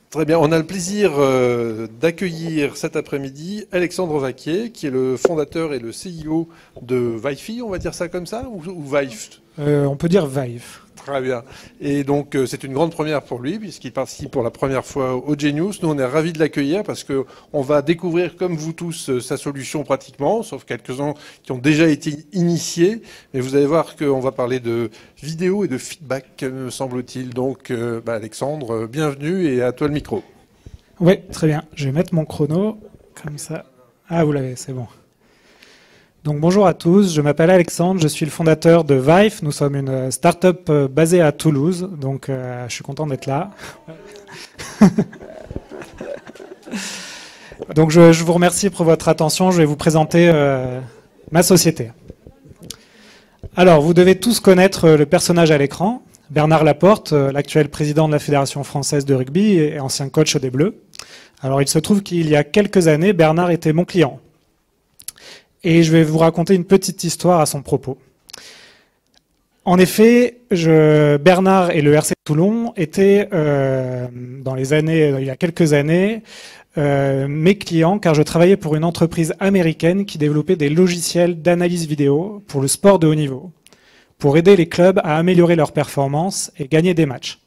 Très bien, on a le plaisir d'accueillir cet après-midi Alexandre Vaquier, qui est le fondateur et le CIO de Vive, on va dire ça comme ça, ou Vive? On peut dire Vive. Très bien. Et donc, c'est une grande première pour lui, puisqu'il participe pour la première fois au Genius. Nous, on est ravis de l'accueillir parce qu'on va découvrir, comme vous tous, sa solution pratiquement, sauf quelques-uns qui ont déjà été initiés. Mais vous allez voir qu'on va parler de vidéo et de feedback, me semble-t-il. Donc, Alexandre, bienvenue et à toi le micro. Oui, très bien. Je vais mettre mon chrono comme ça. Ah, vous l'avez, c'est bon. Donc bonjour à tous, je m'appelle Alexandre, je suis le fondateur de Vive. Nous sommes une start-up basée à Toulouse, donc je suis content d'être là. Donc je vous remercie pour votre attention, je vais vous présenter ma société. Alors vous devez tous connaître le personnage à l'écran, Bernard Laporte, l'actuel président de la Fédération française de rugby et ancien coach des Bleus. Alors il se trouve qu'il y a quelques années, Bernard était mon client. Et je vais vous raconter une petite histoire à son propos. En effet, Bernard et le RC Toulon étaient, il y a quelques années, mes clients, car je travaillais pour une entreprise américaine qui développait des logiciels d'analyse vidéo pour le sport de haut niveau, pour aider les clubs à améliorer leurs performances et gagner des matchs.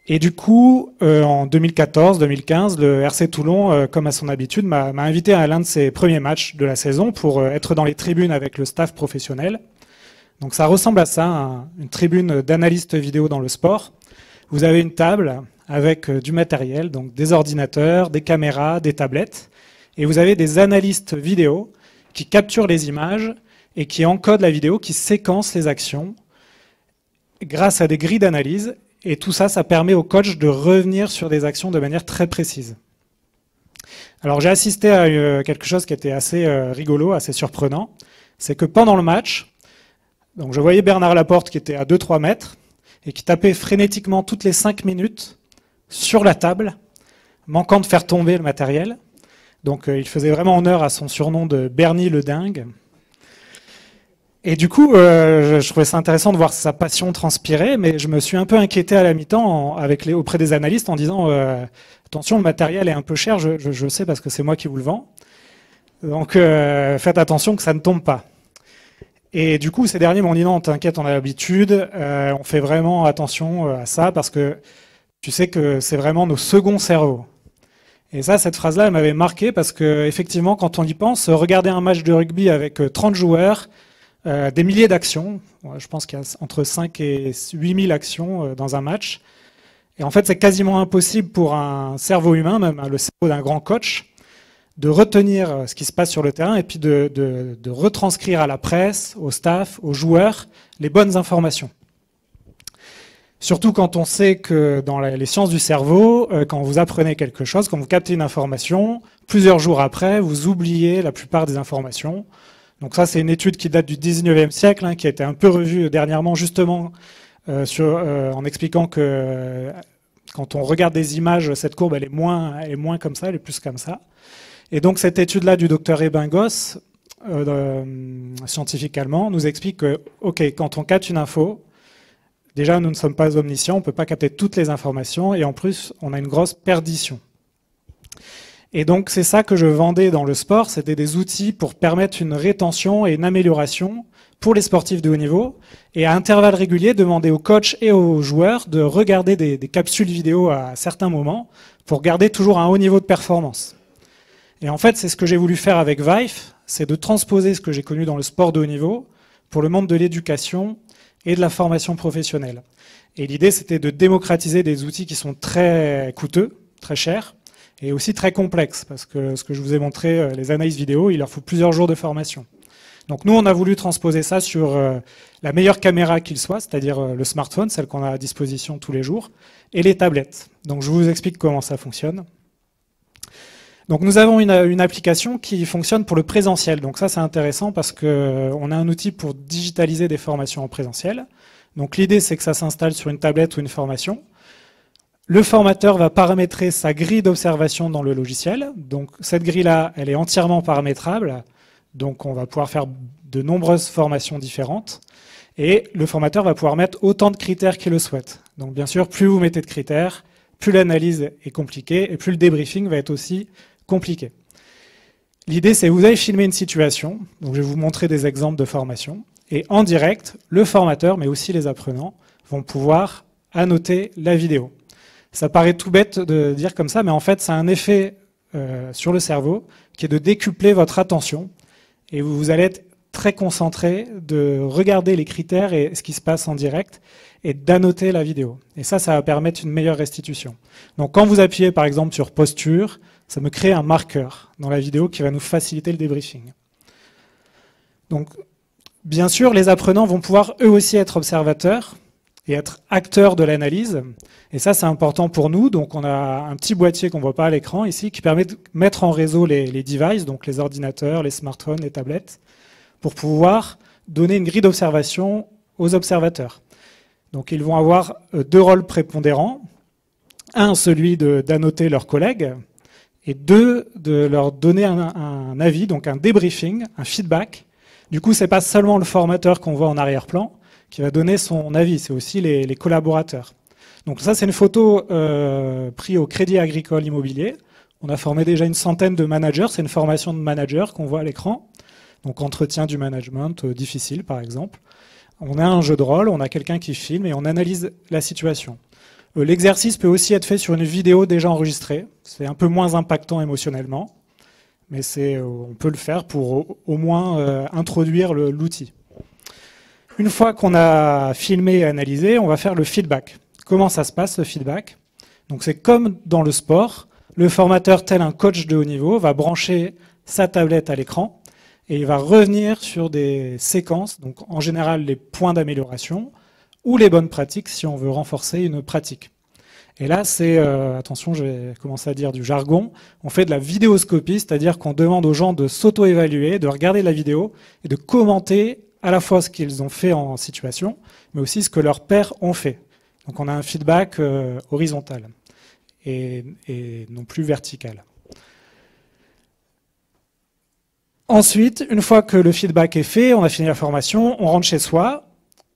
Et du coup, en 2014-2015, le RC Toulon, comme à son habitude, m'a invité à l'un de ses premiers matchs de la saison pour être dans les tribunes avec le staff professionnel. Donc ça ressemble à ça, une tribune d'analystes vidéo dans le sport. Vous avez une table avec du matériel, donc des ordinateurs, des caméras, des tablettes, et vous avez des analystes vidéo qui capturent les images et qui encodent la vidéo, qui séquencent les actions grâce à des grilles d'analyse. Et tout ça, ça permet au coach de revenir sur des actions de manière très précise. Alors j'ai assisté à quelque chose qui était assez rigolo, assez surprenant. C'est que pendant le match, donc je voyais Bernard Laporte qui était à 2-3 mètres et qui tapait frénétiquement toutes les 5 minutes sur la table, manquant de faire tomber le matériel. Donc il faisait vraiment honneur à son surnom de Bernie le dingue. Et du coup, je trouvais ça intéressant de voir sa passion transpirer, mais je me suis un peu inquiété à la mi-temps auprès des analystes en disant attention, le matériel est un peu cher, je sais parce que c'est moi qui vous le vends. Donc faites attention que ça ne tombe pas. Et du coup, ces derniers m'ont dit non, t'inquiète, on a l'habitude, on fait vraiment attention à ça parce que tu sais que c'est vraiment nos seconds cerveaux. Et ça, cette phrase-là, elle m'avait marqué parce que effectivement, quand on y pense, regarder un match de rugby avec 30 joueurs, des milliers d'actions, je pense qu'il y a entre 5 et 8 000 actions dans un match. Et en fait, c'est quasiment impossible pour un cerveau humain, même le cerveau d'un grand coach, de retenir ce qui se passe sur le terrain et puis de retranscrire à la presse, au staff, aux joueurs, les bonnes informations. Surtout quand on sait que dans les sciences du cerveau, quand vous apprenez quelque chose, quand vous captez une information, plusieurs jours après, vous oubliez la plupart des informations. Donc ça, c'est une étude qui date du 19e siècle, qui a été un peu revue dernièrement, justement, en expliquant que quand on regarde des images, cette courbe, elle est moins comme ça, elle est plus comme ça. Et donc cette étude-là du docteur Ebingos, scientifique allemand, nous explique que, ok, quand on capte une info, déjà, nous ne sommes pas omniscients, on ne peut pas capter toutes les informations, et en plus, on a une grosse perdition. Et donc c'est ça que je vendais dans le sport, c'était des outils pour permettre une rétention et une amélioration pour les sportifs de haut niveau, et à intervalles réguliers demander aux coachs et aux joueurs de regarder des capsules vidéo à certains moments pour garder toujours un haut niveau de performance. Et en fait c'est ce que j'ai voulu faire avec Vive, c'est de transposer ce que j'ai connu dans le sport de haut niveau pour le monde de l'éducation et de la formation professionnelle. Et l'idée c'était de démocratiser des outils qui sont très coûteux, très chers, et aussi très complexe, parce que ce que je vous ai montré, les analyses vidéo, il leur faut plusieurs jours de formation. Donc nous, on a voulu transposer ça sur la meilleure caméra qu'il soit, c'est-à-dire le smartphone, celle qu'on a à disposition tous les jours, et les tablettes. Donc je vous explique comment ça fonctionne. Donc nous avons une application qui fonctionne pour le présentiel. Donc ça, c'est intéressant parce qu'on a un outil pour digitaliser des formations en présentiel. Donc l'idée, c'est que ça s'installe sur une tablette ou une formation. Le formateur va paramétrer sa grille d'observation dans le logiciel. Donc cette grille-là, elle est entièrement paramétrable. Donc on va pouvoir faire de nombreuses formations différentes. Et le formateur va pouvoir mettre autant de critères qu'il le souhaite. Donc bien sûr, plus vous mettez de critères, plus l'analyse est compliquée et plus le débriefing va être aussi compliqué. L'idée, c'est que vous allez filmer une situation, donc je vais vous montrer des exemples de formation, et en direct, le formateur, mais aussi les apprenants, vont pouvoir annoter la vidéo. Ça paraît tout bête de dire comme ça, mais en fait, ça a un effet sur le cerveau qui est de décupler votre attention, et vous allez être très concentré de regarder les critères et ce qui se passe en direct, et d'annoter la vidéo. Et ça va permettre une meilleure restitution. Donc quand vous appuyez par exemple sur posture, ça me crée un marqueur dans la vidéo qui va nous faciliter le débriefing. Donc, bien sûr, les apprenants vont pouvoir eux aussi être observateurs et être acteurs de l'analyse. Et ça, c'est important pour nous. Donc, on a un petit boîtier qu'on ne voit pas à l'écran ici qui permet de mettre en réseau les devices, donc les ordinateurs, les smartphones, les tablettes, pour pouvoir donner une grille d'observation aux observateurs. Donc, ils vont avoir deux rôles prépondérants. Un, celui d'annoter leurs collègues, et deux, de leur donner un avis, donc un débriefing, un feedback. Du coup, c'est pas seulement le formateur qu'on voit en arrière-plan qui va donner son avis, c'est aussi les collaborateurs. Donc ça, c'est une photo prise au Crédit Agricole Immobilier. On a formé déjà une centaine de managers, c'est une formation de managers qu'on voit à l'écran. Donc entretien du management difficile, par exemple. On a un jeu de rôle, on a quelqu'un qui filme et on analyse la situation. L'exercice peut aussi être fait sur une vidéo déjà enregistrée. C'est un peu moins impactant émotionnellement, mais on peut le faire pour au moins introduire l'outil. Une fois qu'on a filmé et analysé, on va faire le feedback. Comment ça se passe, le feedback? Donc c'est comme dans le sport. Le formateur, tel un coach de haut niveau, va brancher sa tablette à l'écran et il va revenir sur des séquences, donc en général les points d'amélioration, ou les bonnes pratiques si on veut renforcer une pratique. Et là, c'est, attention, je vais commencer à dire du jargon, on fait de la vidéoscopie, c'est-à-dire qu'on demande aux gens de s'auto-évaluer, de regarder la vidéo et de commenter à la fois ce qu'ils ont fait en situation, mais aussi ce que leurs pairs ont fait. Donc on a un feedback horizontal et non plus vertical. Ensuite, une fois que le feedback est fait, on a fini la formation, on rentre chez soi.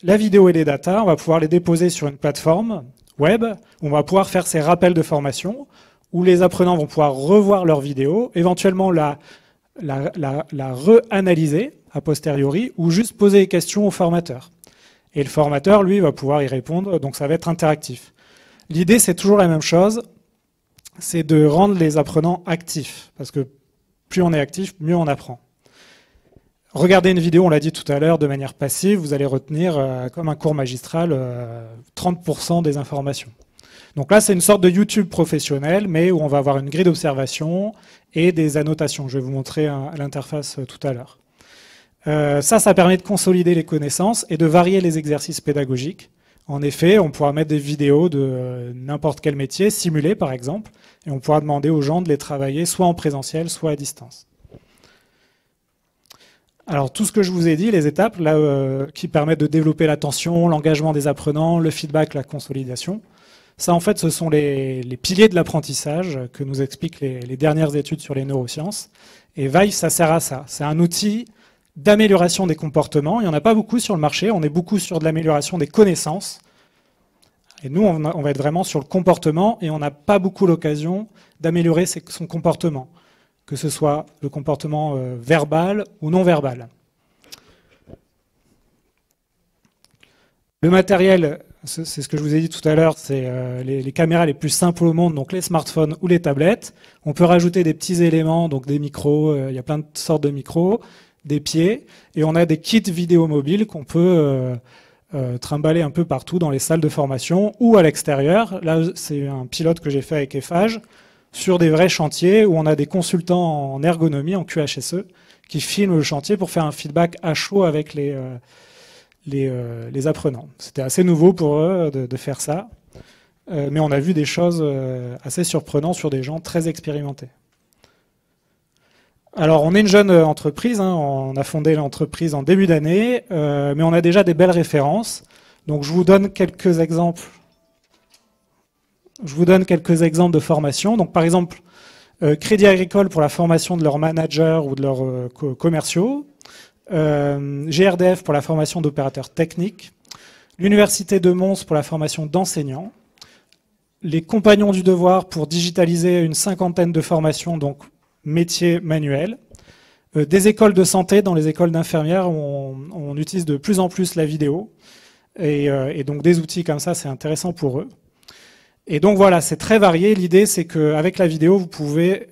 La vidéo et les datas, on va pouvoir les déposer sur une plateforme web où on va pouvoir faire ces rappels de formation, où les apprenants vont pouvoir revoir leur vidéo, éventuellement la re-analyser a posteriori, ou juste poser des questions au formateur. Et le formateur, lui, va pouvoir y répondre, donc ça va être interactif. L'idée, c'est toujours la même chose, c'est de rendre les apprenants actifs, parce que plus on est actif, mieux on apprend. Regardez une vidéo, on l'a dit tout à l'heure, de manière passive, vous allez retenir, comme un cours magistral, 30% des informations. Donc là, c'est une sorte de YouTube professionnel, mais où on va avoir une grille d'observation et des annotations. Je vais vous montrer l'interface tout à l'heure. Ça permet de consolider les connaissances et de varier les exercices pédagogiques. En effet, on pourra mettre des vidéos de n'importe quel métier, simulées par exemple, et on pourra demander aux gens de les travailler soit en présentiel, soit à distance. Alors tout ce que je vous ai dit, les étapes là, qui permettent de développer l'attention, l'engagement des apprenants, le feedback, la consolidation, ça en fait ce sont les piliers de l'apprentissage que nous expliquent les dernières études sur les neurosciences. Et Vive, ça sert à ça. C'est un outil d'amélioration des comportements. Il n'y en a pas beaucoup sur le marché, on est beaucoup sur de l'amélioration des connaissances. Et nous, on va être vraiment sur le comportement et on n'a pas beaucoup l'occasion d'améliorer son comportement, que ce soit le comportement verbal ou non verbal. Le matériel, c'est ce que je vous ai dit tout à l'heure, c'est les caméras les plus simples au monde, donc les smartphones ou les tablettes. On peut rajouter des petits éléments, donc des micros, il y a plein de sortes de micros, des pieds, et on a des kits vidéo mobiles qu'on peut trimballer un peu partout dans les salles de formation ou à l'extérieur. Là, c'est un pilote que j'ai fait avec Eiffage, sur des vrais chantiers où on a des consultants en ergonomie, en QHSE, qui filment le chantier pour faire un feedback à chaud avec les apprenants. C'était assez nouveau pour eux de faire ça, mais on a vu des choses assez surprenantes sur des gens très expérimentés. Alors, on est une jeune entreprise, hein, on a fondé l'entreprise en début d'année, mais on a déjà des belles références. Donc, je vous donne quelques exemples. Je vous donne quelques exemples de formation. Donc, par exemple, Crédit Agricole pour la formation de leurs managers ou de leurs commerciaux, GRDF pour la formation d'opérateurs techniques, l'Université de Mons pour la formation d'enseignants, les compagnons du devoir pour digitaliser une 50aine de formations, donc métiers manuels. Des écoles de santé, dans les écoles d'infirmières, on utilise de plus en plus la vidéo. Et donc des outils comme ça, c'est intéressant pour eux. Et donc voilà, c'est très varié. L'idée, c'est qu'avec la vidéo, vous pouvez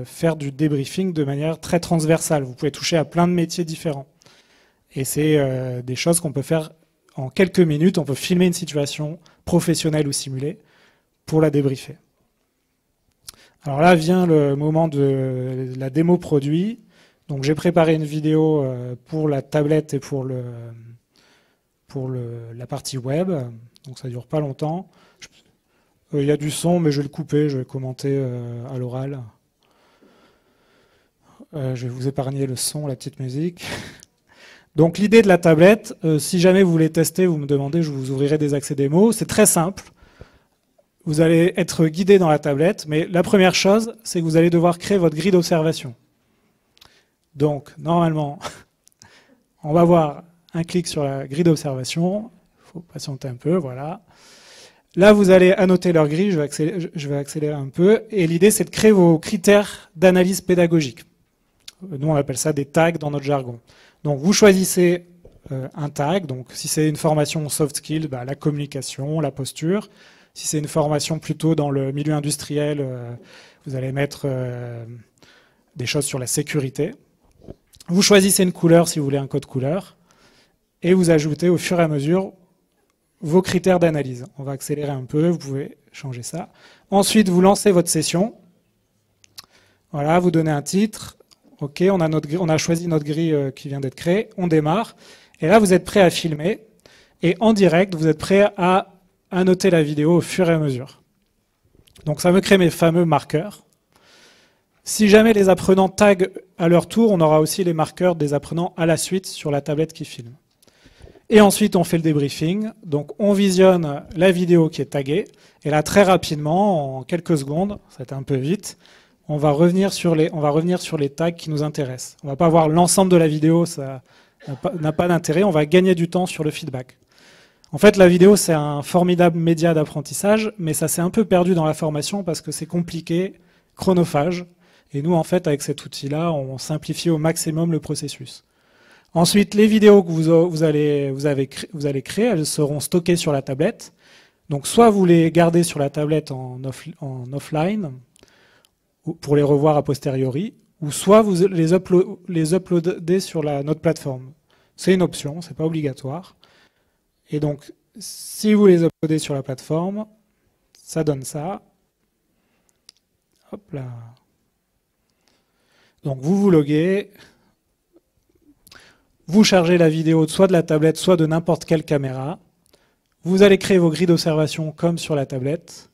faire du débriefing de manière très transversale. Vous pouvez toucher à plein de métiers différents. Et c'est des choses qu'on peut faire en quelques minutes. On peut filmer une situation professionnelle ou simulée pour la débriefer. Alors là vient le moment de la démo produit. Donc j'ai préparé une vidéo pour la tablette et pour la partie web. Donc ça dure pas longtemps. Il y a du son, mais je vais le couper, je vais commenter à l'oral. Je vais vous épargner le son, la petite musique. Donc l'idée de la tablette, si jamais vous voulez tester, vous me demandez, je vous ouvrirai des accès démo. C'est très simple. Vous allez être guidé dans la tablette, mais la première chose, c'est que vous allez devoir créer votre grille d'observation. Donc normalement, on va voir un clic sur la grille d'observation. Il faut patienter un peu, voilà. Là, vous allez annoter leur grille, je vais accélérer un peu. Et l'idée, c'est de créer vos critères d'analyse pédagogique. Nous, on appelle ça des tags dans notre jargon. Donc, vous choisissez un tag. Donc, si c'est une formation soft skill, bah, la communication, la posture. Si c'est une formation plutôt dans le milieu industriel, vous allez mettre des choses sur la sécurité. Vous choisissez une couleur si vous voulez un code couleur. Et vous ajoutez au fur et à mesure vos critères d'analyse. On va accélérer un peu, vous pouvez changer ça. Ensuite, vous lancez votre session. Voilà, vous donnez un titre. OK, on a choisi notre grille qui vient d'être créée. On démarre. Et là, vous êtes prêt à filmer. Et en direct, vous êtes prêt à annoter la vidéo au fur et à mesure. Donc ça me crée mes fameux marqueurs. Si jamais les apprenants taguent à leur tour, on aura aussi les marqueurs des apprenants à la suite sur la tablette qui filme. Et ensuite, on fait le débriefing. Donc, on visionne la vidéo qui est taguée. Et là, très rapidement, en quelques secondes, ça va être un peu vite, on va revenir sur les tags qui nous intéressent. On ne va pas voir l'ensemble de la vidéo, ça n'a pas d'intérêt. On va gagner du temps sur le feedback. En fait, la vidéo, c'est un formidable média d'apprentissage, mais ça s'est un peu perdu dans la formation parce que c'est compliqué, chronophage. Et nous, en fait, avec cet outil-là, on simplifie au maximum le processus. Ensuite, les vidéos que vous allez créer, elles seront stockées sur la tablette. Donc, soit vous les gardez sur la tablette en offline pour les revoir a posteriori, ou soit vous les uploadez sur notre plateforme. C'est une option, c'est pas obligatoire. Et donc, si vous les uploadez sur la plateforme, ça donne ça. Hop là. Donc, vous loguez. Vous chargez la vidéo soit de la tablette, soit de n'importe quelle caméra. Vous allez créer vos grilles d'observation comme sur la tablette.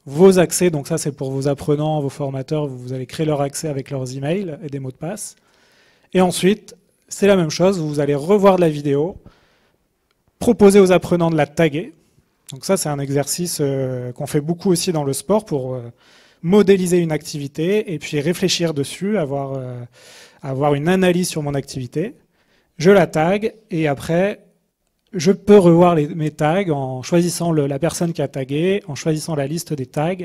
Vos accès, donc ça c'est pour vos apprenants, vos formateurs, vous allez créer leur accès avec leurs emails et des mots de passe. Et ensuite, c'est la même chose, vous allez revoir de la vidéo, proposer aux apprenants de la taguer. Donc ça c'est un exercice qu'on fait beaucoup aussi dans le sport pour modéliser une activité et puis réfléchir dessus, avoir une analyse sur mon activité. Je la tag et après, je peux revoir mes tags en choisissant la personne qui a tagué, en choisissant la liste des tags.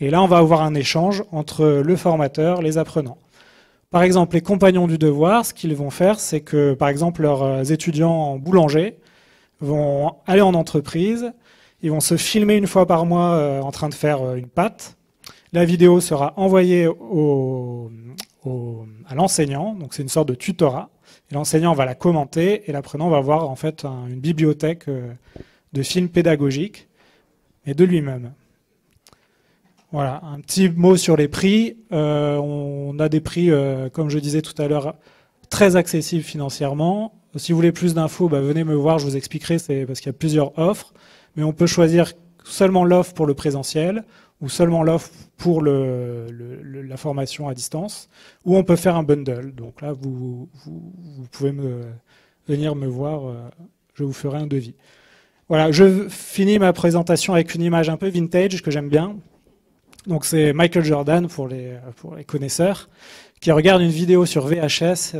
Et là, on va avoir un échange entre le formateur, les apprenants. Par exemple, les compagnons du devoir, ce qu'ils vont faire, c'est que, par exemple, leurs étudiants en boulanger vont aller en entreprise, ils vont se filmer une fois par mois en train de faire une pâte. La vidéo sera envoyée à l'enseignant, donc c'est une sorte de tutorat. Et l'enseignant va la commenter et l'apprenant va avoir en fait une bibliothèque de films pédagogiques et de lui-même. Voilà, un petit mot sur les prix. On a des prix, comme je disais tout à l'heure, très accessibles financièrement. Si vous voulez plus d'infos, venez me voir, je vous expliquerai, c'est parce qu'il y a plusieurs offres. Mais on peut choisir seulement l'offre pour le présentiel ou seulement l'offre pour la formation à distance, ou on peut faire un bundle. Donc là, vous pouvez venir me voir, je vous ferai un devis. Voilà, je finis ma présentation avec une image un peu vintage que j'aime bien. Donc c'est Michael Jordan pour les connaisseurs, qui regarde une vidéo sur VHS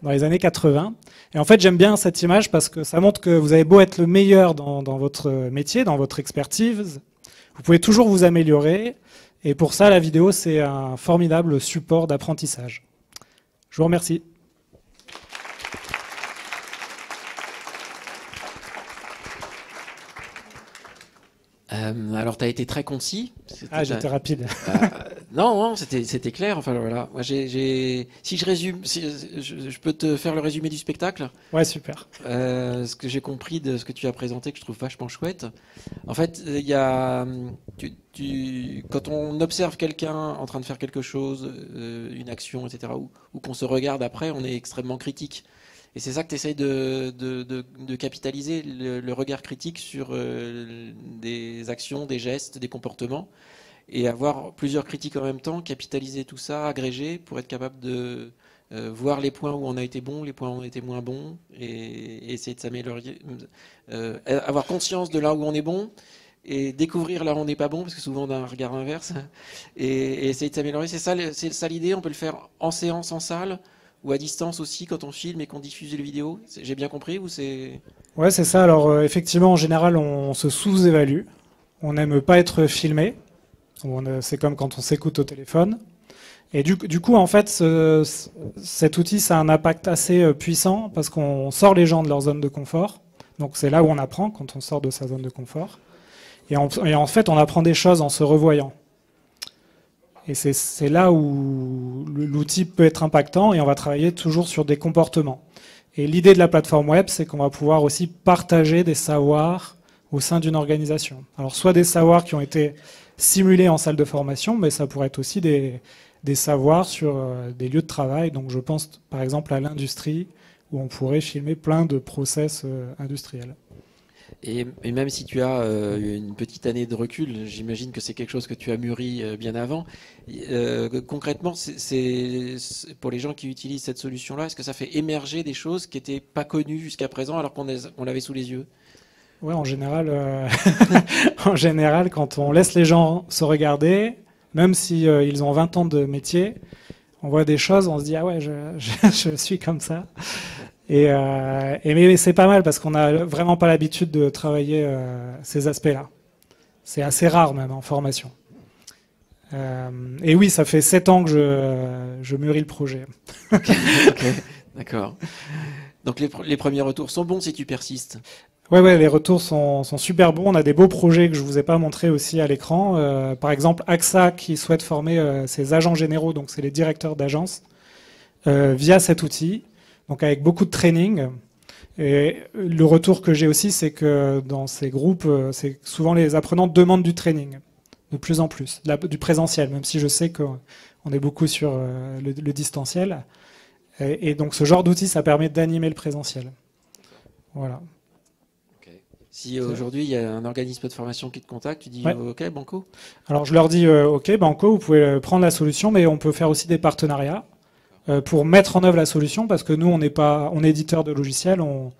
dans les années 80. Et en fait, j'aime bien cette image parce que ça montre que vous avez beau être le meilleur dans votre métier, dans votre expertise, Vous pouvez toujours vous améliorer. Et pour ça, la vidéo, c'est un formidable support d'apprentissage. Je vous remercie. Alors, tu as été très concis. Ah, j'étais rapide. Non, c'était clair. Enfin, voilà. Moi, si je résume, je peux te faire le résumé du spectacle. Ouais, super. Ce que j'ai compris de ce que tu as présenté, que je trouve vachement chouette. En fait, quand on observe quelqu'un en train de faire quelque chose, une action, etc., ou qu'on se regarde après, on est extrêmement critique. Et c'est ça que tu essayes de capitaliser, le regard critique sur des actions, des gestes, des comportements, et avoir plusieurs critiques en même temps, capitaliser tout ça, agréger, pour être capable de voir les points où on a été bon, les points où on a été moins bon, et essayer de s'améliorer, avoir conscience de là où on est bon, et découvrir là où on n'est pas bon, parce que souvent on a un regard inverse, et essayer de s'améliorer. C'est ça l'idée, on peut le faire en séance, en salle, ou à distance aussi quand on filme et qu'on diffuse les vidéos. J'ai bien compris ou c'est... Ouais, c'est ça. Alors effectivement, en général, on se sous-évalue. On n'aime pas être filmé. C'est comme quand on s'écoute au téléphone. Et du coup, en fait, cet outil, ça a un impact assez puissant parce qu'on sort les gens de leur zone de confort. Donc c'est là où on apprend, quand on sort de sa zone de confort. Et en fait, on apprend des choses en se revoyant. Et c'est là où l'outil peut être impactant et on va travailler toujours sur des comportements. Et l'idée de la plateforme web, c'est qu'on va pouvoir aussi partager des savoirs au sein d'une organisation. Alors soit des savoirs qui ont été simulés en salle de formation, mais ça pourrait être aussi des savoirs sur des lieux de travail. Donc je pense par exemple à l'industrie, où on pourrait filmer plein de process industriels. Et même si tu as une petite année de recul, j'imagine que c'est quelque chose que tu as mûri bien avant. Concrètement, c'est pour les gens qui utilisent cette solution-là, est-ce que ça fait émerger des choses qui n'étaient pas connues jusqu'à présent alors qu'on l'avait sous les yeux? Ouais, en général, en général, quand on laisse les gens se regarder, même si ils ont 20 ans de métier, on voit des choses, on se dit ah ouais, je suis comme ça. Mais c'est pas mal parce qu'on n'a vraiment pas l'habitude de travailler ces aspects-là. C'est assez rare même en formation. Et oui, ça fait 7 ans que je mûris le projet. Ok, d'accord. Donc les premiers retours sont bons si tu persistes. Ouais, les retours sont super bons. On a des beaux projets que je vous ai pas montrés aussi à l'écran. Par exemple, AXA qui souhaite former ses agents généraux, donc c'est les directeurs d'agence, via cet outil. Donc avec beaucoup de training. Et le retour que j'ai aussi, c'est que dans ces groupes, c'est souvent les apprenants demandent du training, de plus en plus, du présentiel, même si je sais qu'on est beaucoup sur le distanciel. Et donc ce genre d'outil, ça permet d'animer le présentiel. Voilà. Okay. Si aujourd'hui il y a un organisme de formation qui te contacte, tu dis OK, Banco? Alors je leur dis OK, Banco, vous pouvez prendre la solution, mais on peut faire aussi des partenariats pour mettre en œuvre la solution, parce que nous, on est éditeur de logiciels, on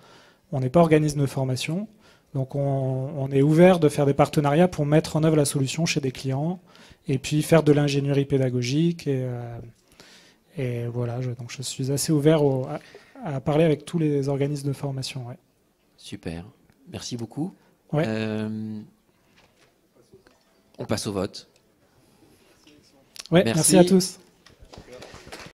n'est pas organisme de formation. Donc on est ouvert de faire des partenariats pour mettre en œuvre la solution chez des clients, et puis faire de l'ingénierie pédagogique. Et voilà, donc je suis assez ouvert à parler avec tous les organismes de formation. Ouais. Super, merci beaucoup. Ouais. On passe au vote. Ouais, merci à tous.